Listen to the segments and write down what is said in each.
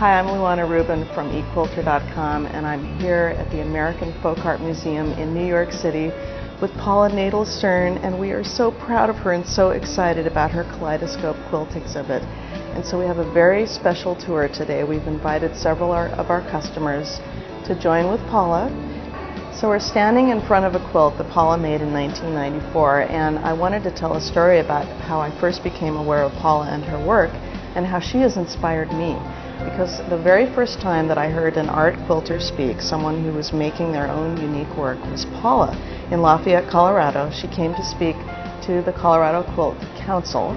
Hi, I'm Luana Rubin from Equilter.com, and I'm here at the American Folk Art Museum in New York City with Paula Nadelstern, and we are so proud of her and so excited about her Kaleidoscope Quilt exhibit. And so we have a very special tour today. We've invited several of our customers to join with Paula. So we're standing in front of a quilt that Paula made in 1994, and I wanted to tell a story about how I first became aware of Paula and her work and how she has inspired me. Because the very first time that I heard an art quilter speak, someone who was making their own unique work, was Paula in Lafayette, Colorado. She came to speak to the Colorado Quilt Council,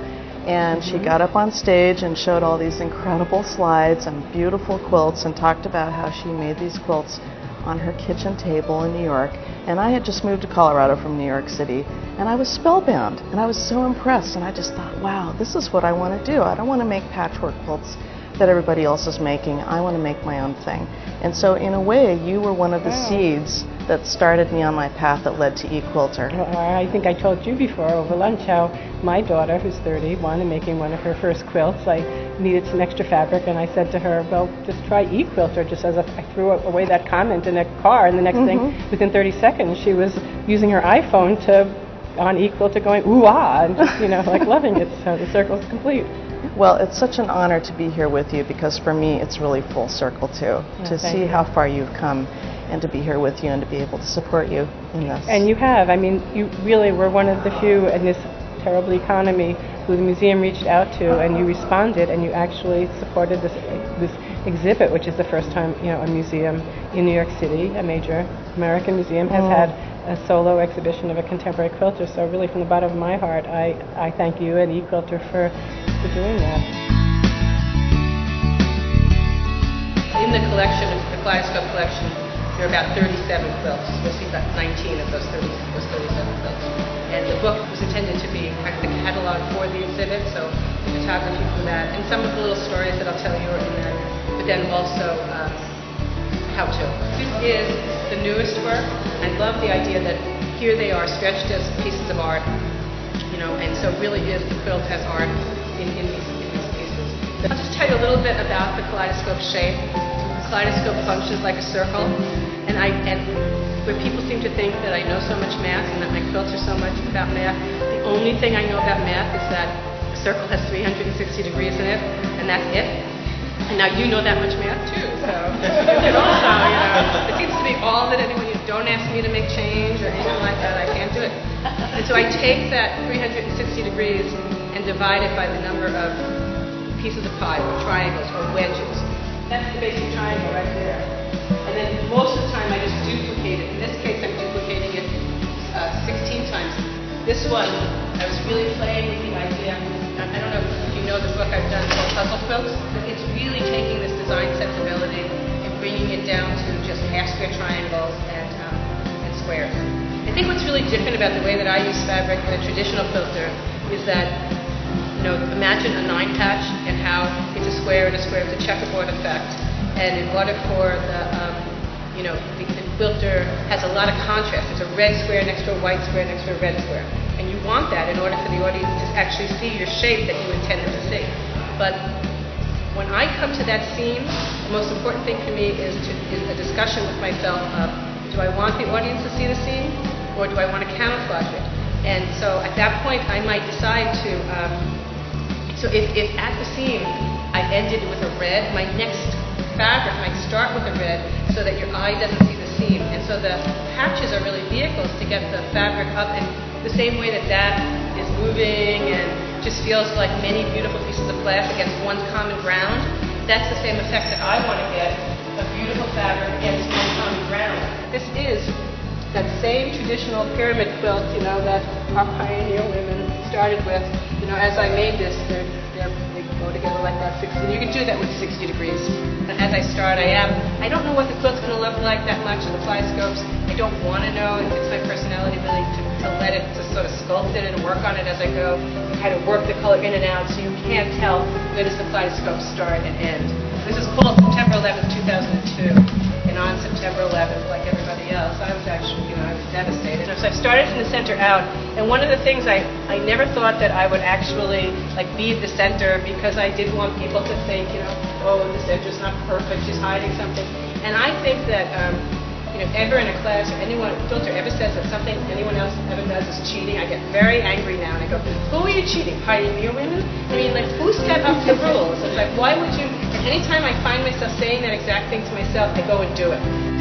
and she got up on stage and showed all these incredible slides and beautiful quilts and talked about how she made these quilts on her kitchen table in New York. And I had just moved to Colorado from New York City, and I was spellbound, and I was so impressed, and I just thought, wow, this is what I want to do. I don't want to make patchwork quilts that everybody else is making. I want to make my own thing. And so in a way, you were one of the seeds that started me on my path that led to Equilter. I think I told you before over lunch how my daughter, who's 30, wanted making one of her first quilts. I needed some extra fabric, and I said to her, well, just try Equilter, just as if I threw away that comment in a car, and the next thing, within 30 seconds, she was using her iPhone on Equilter going, ooh-ah, and just, like loving it. So the circle's complete. Well, it's such an honor to be here with you, because for me it's really full circle too, to see how far you've come and to be here with you and to be able to support you in this. And you have. I mean, you really were one of the few in this terrible economy who the museum reached out to, and you responded, and you actually supported this exhibit, which is the first time a museum in New York City, a major American museum, has had a solo exhibition of a contemporary quilter. So really, from the bottom of my heart, I thank you and Equilter for doing that. In the collection, the Kaleidoscope collection, there are about 37 quilts. You'll see about 19 of those 37 quilts. And the book was intended to be kind of the catalog for the exhibit, so photography for that, and some of the little stories that I'll tell you are in there, but then also how-to. This is the newest work. I love the idea that here they are stretched as pieces of art, and so really is the quilt as art in these pieces. I'll just tell you a little bit about the kaleidoscope shape. The kaleidoscope functions like a circle, and where people seem to think that I know so much math and that my quilts are so much about math, the only thing I know about math is that a circle has 360 degrees in it, and that's it. And now you know that much math too, so you can also, it seems to be all that anyone, don't ask me to make change or anything like that, I can't do it. And so I take that 360 degrees and divide it by the number of pieces of pie, or triangles, or wedges. That's the basic triangle right there. And then most of the time I just duplicate it. In this case I'm duplicating it 16 times. This one, I was really playing with the idea. I don't know if you know the book I've done called Puzzle Quilts, but it's really taking this design sensibility and bringing it down to just half-square triangles and squares. I think what's really different about the way that I use fabric in a traditional quilter is that, imagine a 9-patch and how it's a square and a square, it's a checkerboard effect. And in order for the quilter has a lot of contrast. There's a red square next to a white square next to a red square. And you want that in order for the audience to actually see your shape that you intended to see. But when I come to that seam, the most important thing for me is a discussion with myself of, do I want the audience to see the seam, or do I want to camouflage it? And so at that point, I might decide to, so if at the seam I ended with a red, my next fabric might start with a red so that your eye doesn't see the seam. And so the patches are really vehicles to get the fabric up, and the same way that is moving and just feels like many beautiful pieces of glass against one common ground, that's the same effect that I want to get, a beautiful fabric against one common ground. This is that same traditional pyramid quilt, that our pioneer women started with. As I made this, they go together like that, 60. You can do that with 60 degrees. And as I start, I don't know what the quilt's going to look like that much in the kaleidoscopes. I don't want to know. It's my personality really to let it, to sort of sculpt it and work on it as I go, and kind of work the color in and out, so you can't tell where does the kaleidoscope start and end. This is pulled September 11, 2002, and on September September 11th, like everybody else. I was actually, I was devastated. So I started from the center out, and one of the things I never thought that I would actually be at the center, because I didn't want people to think, oh, the center's not perfect, she's hiding something. And I think that, ever in a class or anyone, Quilter ever says that something anyone else ever does is cheating, I get very angry now, and I go, who are you cheating? Hiding your women? I mean, who stepped up the rules? It's why would you? And anytime I find myself saying that exact thing to myself, I go and do it.